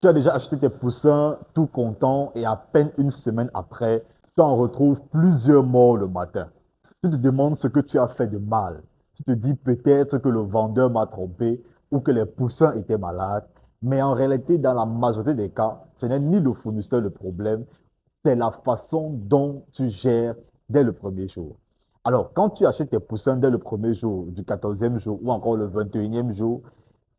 Tu as déjà acheté tes poussins tout content et à peine une semaine après, tu en retrouves plusieurs morts le matin. Tu te demandes ce que tu as fait de mal. Tu te dis peut-être que le vendeur m'a trompé ou que les poussins étaient malades. Mais en réalité, dans la majorité des cas, ce n'est ni le fournisseur le problème, c'est la façon dont tu gères dès le premier jour. Alors, quand tu achètes tes poussins dès le premier jour, du 14e jour ou encore le 21e jour,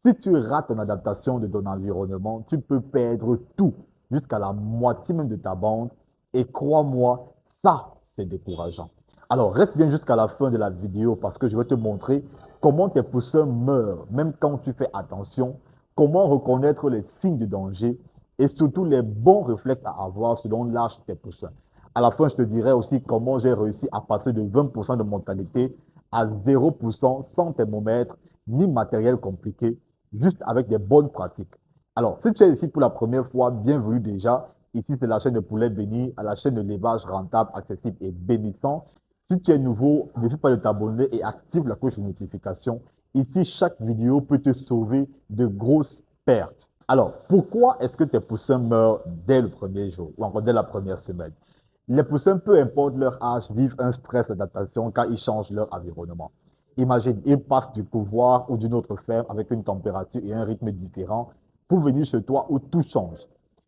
si tu rates ton adaptation de ton environnement, tu peux perdre tout, jusqu'à la moitié même de ta bande. Et crois-moi, ça, c'est décourageant. Alors, reste bien jusqu'à la fin de la vidéo parce que je vais te montrer comment tes poussins meurent, même quand tu fais attention, comment reconnaître les signes de danger et surtout les bons réflexes à avoir selon l'âge de tes poussins. À la fin, je te dirai aussi comment j'ai réussi à passer de 20% de mortalité à 0% sans thermomètre ni matériel compliqué, juste avec des bonnes pratiques. Alors, si tu es ici pour la première fois, bienvenue déjà. Ici, c'est la chaîne de poulet béni, à la chaîne de l'élevage rentable, accessible et bénissant. Si tu es nouveau, n'hésite pas de t'abonner et active la cloche de notification. Ici, chaque vidéo peut te sauver de grosses pertes. Alors, pourquoi est-ce que tes poussins meurent dès le premier jour ou encore dès la première semaine? Les poussins, peu importe leur âge, vivent un stress d'adaptation quand ils changent leur environnement. Imagine, ils passent du pouvoir ou d'une autre ferme avec une température et un rythme différents pour venir chez toi où tout change.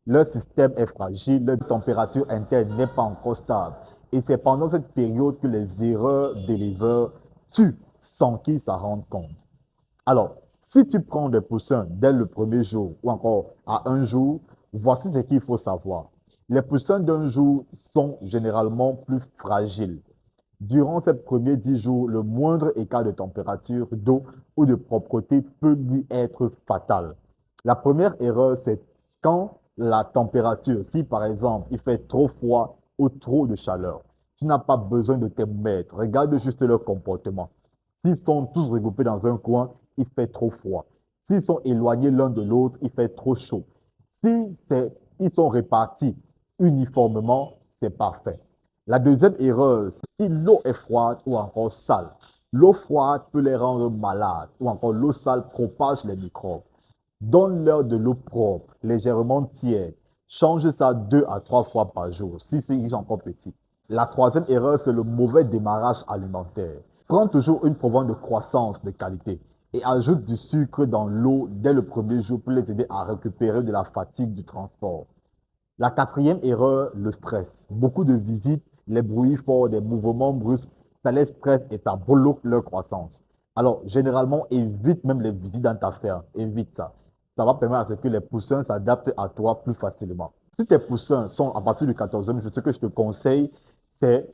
Leur système est fragile, leur température interne n'est pas encore stable. Et c'est pendant cette période que les erreurs d'éleveurs tuent sans qu'ils s'en rendent compte. Alors, si tu prends des poussins dès le premier jour ou encore à un jour, voici ce qu'il faut savoir. Les poussins d'un jour sont généralement plus fragiles. Durant ces premiers 10 jours, le moindre écart de température, d'eau ou de propreté peut lui être fatal. La première erreur, c'est quand la température, si par exemple il fait trop froid ou trop de chaleur, tu n'as pas besoin de thermomètre. Regarde juste leur comportement. S'ils sont tous regroupés dans un coin, il fait trop froid. S'ils sont éloignés l'un de l'autre, il fait trop chaud. Si ils sont répartis uniformément, c'est parfait. La deuxième erreur, c'est si l'eau est froide ou encore sale. L'eau froide peut les rendre malades ou encore l'eau sale propage les microbes. Donne-leur de l'eau propre, légèrement tiède. Change ça 2 à 3 fois par jour si c'est encore petit. La troisième erreur, c'est le mauvais démarrage alimentaire. Prends toujours une provence de croissance de qualité et ajoute du sucre dans l'eau dès le premier jour pour les aider à récupérer de la fatigue du transport. La quatrième erreur, le stress. Beaucoup de visites, les bruits forts, des mouvements brusques, ça les stresse et ça bloque leur croissance. Alors, généralement, évite même les visites dans ta ferme. Évite ça. Ça va permettre à ce que les poussins s'adaptent à toi plus facilement. Si tes poussins sont à partir du 14e, ce que je te conseille, c'est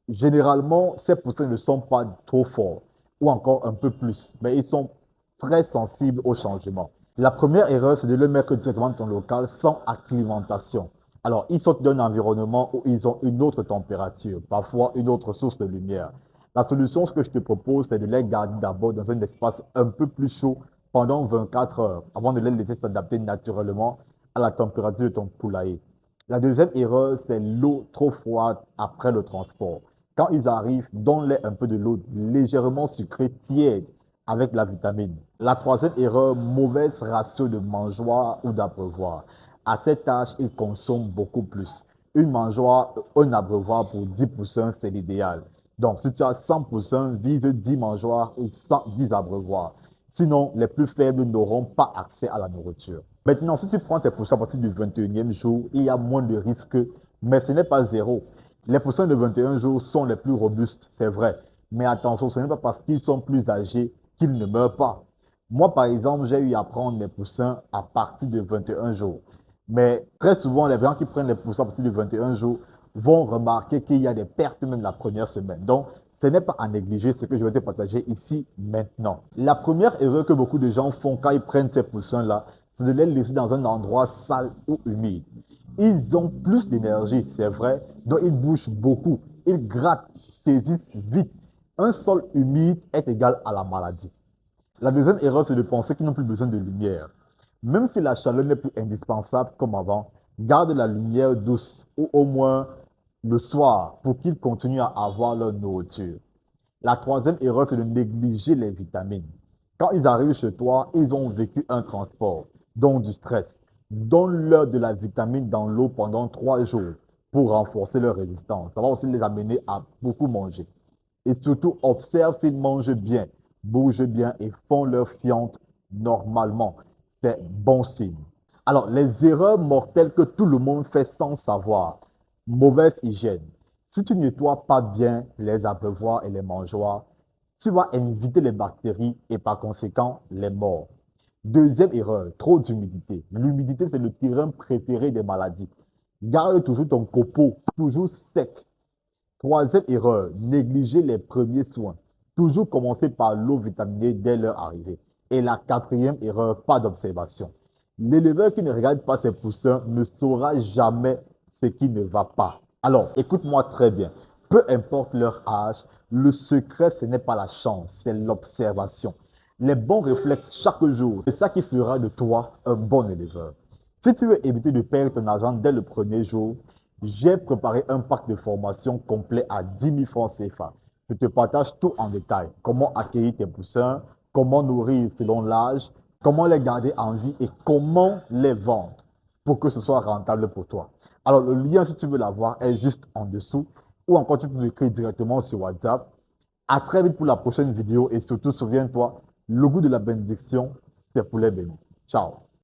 généralement, ces poussins ne sont pas trop forts ou encore un peu plus, mais ils sont très sensibles au changement. La première erreur, c'est de le mettre directement dans ton local sans acclimatation. Alors, ils sortent d'un environnement où ils ont une autre température, parfois une autre source de lumière. La solution, ce que je te propose, c'est de les garder d'abord dans un espace un peu plus chaud pendant 24 heures avant de les laisser s'adapter naturellement à la température de ton poulailler. La deuxième erreur, c'est l'eau trop froide après le transport. Quand ils arrivent, donne-les un peu de l'eau légèrement sucrée, tiède, avec la vitamine. La troisième erreur, mauvaise ratio de mangeoire ou d'abreuvoir. À cet âge, ils consomment beaucoup plus. Une mangeoire, un abreuvoir pour 10 poussins, c'est l'idéal. Donc, si tu as 100 poussins, vise 10 mangeoires ou 10 abreuvoirs. Sinon, les plus faibles n'auront pas accès à la nourriture. Maintenant, si tu prends tes poussins à partir du 21e jour, il y a moins de risques, mais ce n'est pas zéro. Les poussins de 21 jours sont les plus robustes, c'est vrai. Mais attention, ce n'est pas parce qu'ils sont plus âgés qu'ils ne meurent pas. Moi, par exemple, j'ai eu à prendre mes poussins à partir de 21 jours. Mais très souvent, les gens qui prennent les poussins à partir de 21 jours vont remarquer qu'il y a des pertes même la première semaine. Donc, ce n'est pas à négliger ce que je vais te partager ici maintenant. La première erreur que beaucoup de gens font quand ils prennent ces poussins-là, c'est de les laisser dans un endroit sale ou humide. Ils ont plus d'énergie, c'est vrai, donc ils bougent beaucoup. Ils grattent, saisissent vite. Un sol humide est égal à la maladie. La deuxième erreur, c'est de penser qu'ils n'ont plus besoin de lumière. Même si la chaleur n'est plus indispensable comme avant, garde la lumière douce ou au moins le soir pour qu'ils continuent à avoir leur nourriture. La troisième erreur, c'est de négliger les vitamines. Quand ils arrivent chez toi, ils ont vécu un transport, donc du stress. Donne-leur de la vitamine dans l'eau pendant 3 jours pour renforcer leur résistance. Ça va aussi les amener à beaucoup manger. Et surtout, observe s'ils mangent bien, bougent bien et font leur fiente normalement. C'est bon signe. Alors, les erreurs mortelles que tout le monde fait sans savoir. Mauvaise hygiène. Si tu nettoies pas bien les abreuvoirs et les mangeoires, tu vas inviter les bactéries et par conséquent les morts. Deuxième erreur, trop d'humidité. L'humidité, c'est le terrain préféré des maladies. Garde toujours ton copeau toujours sec. Troisième erreur, négliger les premiers soins. Toujours commencer par l'eau vitaminée dès leur arrivée. Et la quatrième erreur, pas d'observation. L'éleveur qui ne regarde pas ses poussins ne saura jamais ce qui ne va pas. Alors, écoute-moi très bien. Peu importe leur âge, le secret, ce n'est pas la chance, c'est l'observation. Les bons réflexes chaque jour, c'est ça qui fera de toi un bon éleveur. Si tu veux éviter de perdre ton argent dès le premier jour, j'ai préparé un pack de formation complet à 10 000 francs CFA. Je te partage tout en détail. Comment accueillir tes poussins, comment nourrir selon l'âge, comment les garder en vie et comment les vendre pour que ce soit rentable pour toi. Alors, le lien, si tu veux l'avoir, est juste en dessous ou encore tu peux m'écrire directement sur WhatsApp. À très vite pour la prochaine vidéo et surtout, souviens-toi, le goût de la bénédiction, c'est pour les bénis. Ciao.